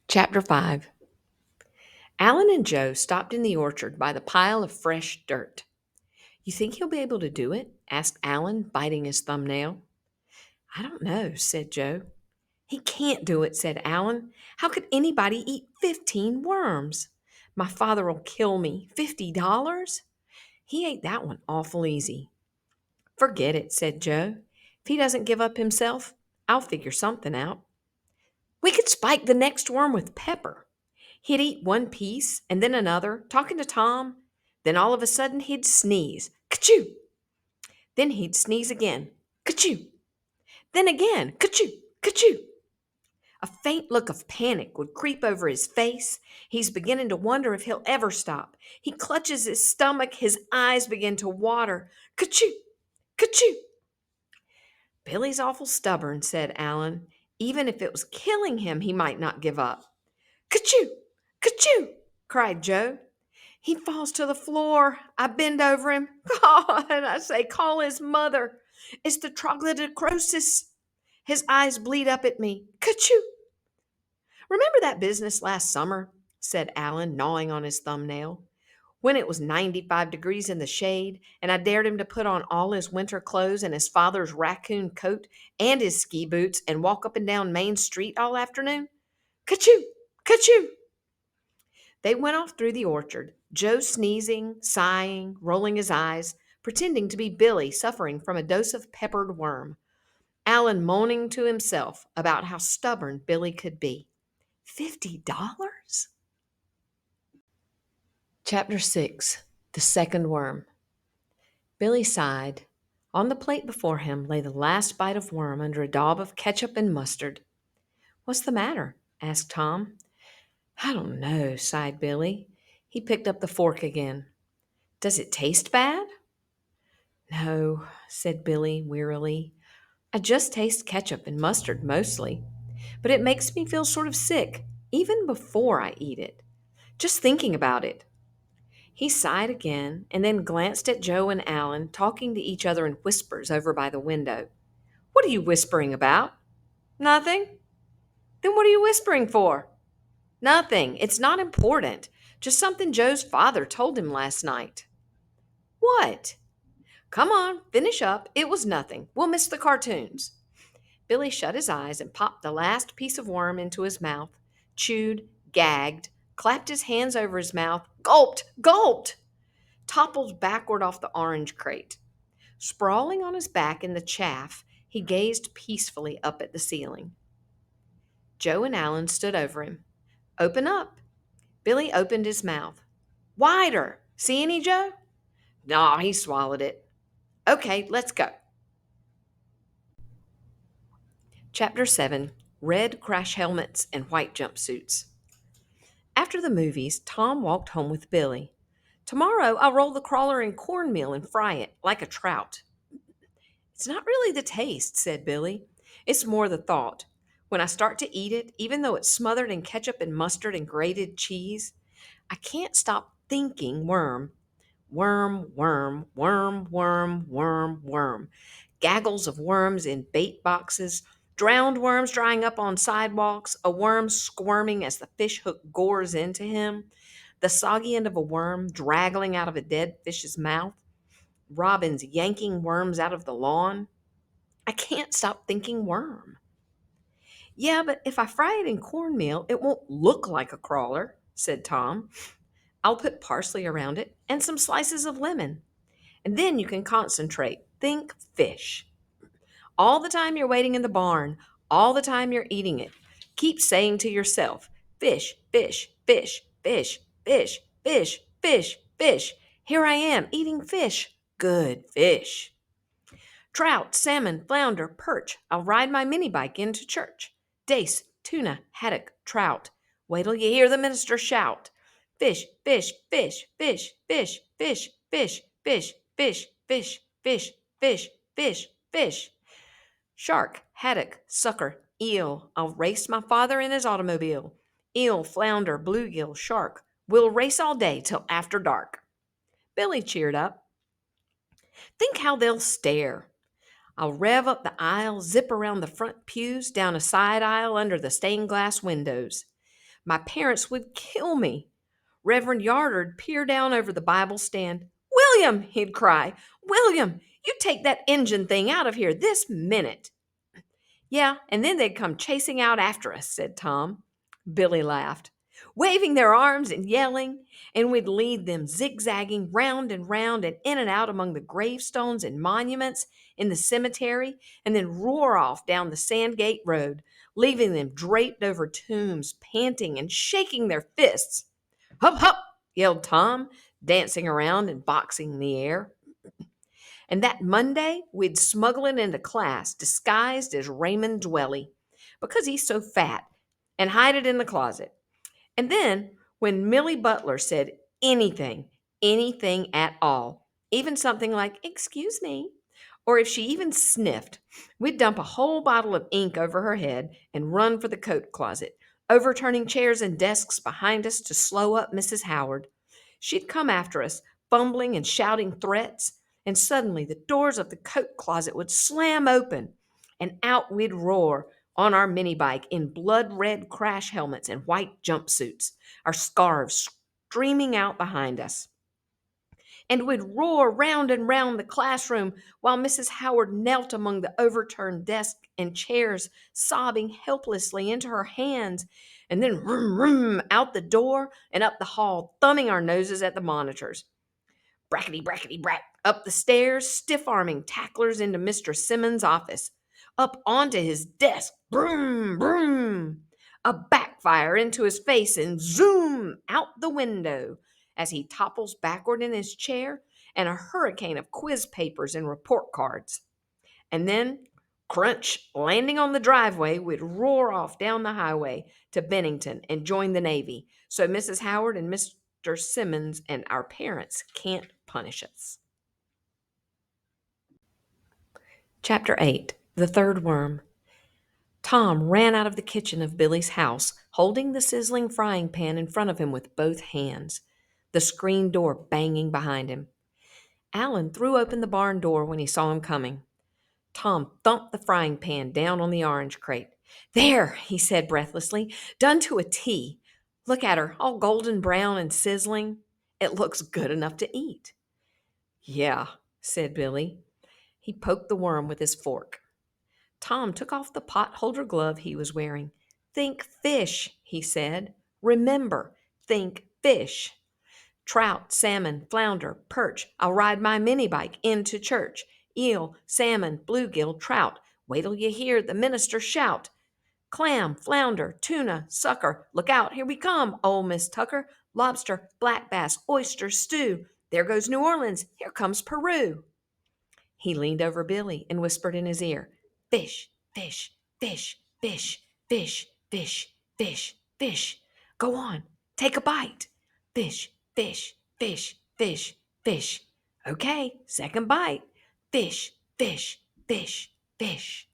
Chapter 5. Alan and Joe stopped in the orchard by the pile of fresh dirt. You think he'll be able to do it? Asked Alan, biting his thumbnail. I don't know, said Joe. He can't do it, said Alan. How could anybody eat 15 worms? My father'll kill me. $50? He ate that one awful easy. Forget it, said Joe. If he doesn't give up himself, I'll figure something out. We could spike the next worm with pepper. He'd eat one piece and then another, talking to Tom. Then all of a sudden he'd sneeze. Ka-choo! Then he'd sneeze again. Ka-choo! Then again. Ka-choo! Ka-choo! A faint look of panic would creep over his face. He's beginning to wonder if he'll ever stop. He clutches his stomach. His eyes begin to water. Ka-choo! Ka-choo! Billy's awful stubborn, said Alan. Even if it was killing him, he might not give up. Ka-choo! Ka-choo! Cried Joe. He falls to the floor. I bend over him. God, I say, call his mother. It's the troglodycrosis. His eyes bleed up at me. Ka-choo! Remember that business last summer? Said Alan, gnawing on his thumbnail. When it was 95 degrees in the shade, and I dared him to put on all his winter clothes and his father's raccoon coat and his ski boots and walk up and down Main Street all afternoon? Ka-choo! Ka-choo! They went off through the orchard, Joe sneezing, sighing, rolling his eyes, pretending to be Billy suffering from a dose of peppered worm. Alan moaning to himself about how stubborn Billy could be. $50? Chapter 6. The Second Worm. Billy sighed. On the plate before him lay the last bite of worm under a daub of ketchup and mustard. What's the matter? Asked Tom. I don't know, sighed Billy. He picked up the fork again. Does it taste bad? No, said Billy wearily. I just taste ketchup and mustard mostly, but it makes me feel sort of sick, even before I eat it. Just thinking about it. He sighed again and then glanced at Joe and Alan talking to each other in whispers over by the window. What are you whispering about? Nothing. Then what are you whispering for? Nothing. It's not important. Just something Joe's father told him last night. What? Come on, finish up. It was nothing. We'll miss the cartoons. Billy shut his eyes and popped the last piece of worm into his mouth, chewed, gagged, clapped his hands over his mouth, gulped, gulped, toppled backward off the orange crate. Sprawling on his back in the chaff, he gazed peacefully up at the ceiling. Joe and Alan stood over him. Open up. Billy opened his mouth. Wider. See any, Joe? No, he swallowed it. Okay, let's go. Chapter 7. Red Crash Helmets and White Jumpsuits. After the movies, Tom walked home with Billy. Tomorrow, I'll roll the crawler in cornmeal and fry it like a trout. It's not really the taste, said Billy. It's more the thought. When I start to eat it, even though it's smothered in ketchup and mustard and grated cheese, I can't stop thinking worm. Worm, worm, worm, worm, worm, worm. Gaggles of worms in bait boxes, drowned worms drying up on sidewalks, a worm squirming as the fish hook gores into him, the soggy end of a worm draggling out of a dead fish's mouth, robins yanking worms out of the lawn. I can't stop thinking worm. Yeah, but if I fry it in cornmeal, it won't look like a crawler, said Tom. I'll put parsley around it and some slices of lemon. And then you can concentrate. Think fish. All the time you're waiting in the barn, all the time you're eating it, keep saying to yourself, fish, fish, fish, fish, fish, fish, fish, fish. Here I am eating fish. Good fish. Trout, salmon, flounder, perch. I'll ride my mini bike into church. Dace, tuna, haddock, trout. Wait till you hear the minister shout. Fish, fish, fish, fish, fish, fish, fish, fish, fish, fish, fish, fish, fish, fish. Shark, haddock, sucker, eel. I'll race my father in his automobile. Eel, flounder, bluegill, shark. We'll race all day till after dark. Billy cheered up. Think how they'll stare. I'll rev up the aisle, zip around the front pews, down a side aisle under the stained glass windows. My parents would kill me. Reverend Yardard peered down over the Bible stand. William, he'd cry, William, you take that engine thing out of here this minute. Yeah, and then they'd come chasing out after us, said Tom. Billy laughed, waving their arms and yelling, and we'd lead them zigzagging round and in and out among the gravestones and monuments in the cemetery, and then roar off down the Sandgate Road, leaving them draped over tombs, panting and shaking their fists. Hup, hup, yelled Tom, dancing around and boxing the air. And that Monday, we'd smuggle it into class disguised as Raymond Dwelly because he's so fat and hide it in the closet. And then, when Millie Butler said anything at all, even something like, excuse me, or if she even sniffed, we'd dump a whole bottle of ink over her head and run for the coat closet, overturning chairs and desks behind us to slow up Mrs. Howard. She'd come after us, fumbling and shouting threats, and suddenly the doors of the coat closet would slam open, and out we'd roar on our mini bike in blood red crash helmets and white jumpsuits, our scarves streaming out behind us. And we'd roar round and round the classroom while Mrs. Howard knelt among the overturned desks and chairs, sobbing helplessly into her hands, and then vroom, vroom, out the door and up the hall, thumbing our noses at the monitors. Brackety, brackety, brack, up the stairs, stiff-arming tacklers into Mr. Simmons' office, up onto his desk, broom, broom, a backfire into his face, and zoom out the window as he topples backward in his chair, and a hurricane of quiz papers and report cards. And then, crunch, landing on the driveway, we'd roar off down the highway to Bennington and join the Navy, so Mrs. Howard and Mr. Simmons and our parents can't punish us. Chapter 8. The Third Worm. Tom ran out of the kitchen of Billy's house, holding the sizzling frying pan in front of him with both hands, the screen door banging behind him. Alan threw open the barn door when he saw him coming. Tom thumped the frying pan down on the orange crate. There, he said breathlessly, done to a T. Look at her, all golden brown and sizzling. It looks good enough to eat. Yeah, said Billy. He poked the worm with his fork. Tom took off the potholder glove he was wearing. Think fish, he said. Remember, think fish. Trout, salmon, flounder, perch. I'll ride my mini bike into church. Eel, salmon, bluegill, trout. Wait till you hear the minister shout. Clam, flounder, tuna, sucker. Look out, here we come, old Miss Tucker. Lobster, black bass, oyster, stew. There goes New Orleans. Here comes Peru. He leaned over Billy and whispered in his ear, fish, fish, fish, fish, fish, fish, fish, fish. Go on, take a bite. Fish, fish, fish, fish, fish. Okay, second bite. Fish, fish, fish, fish.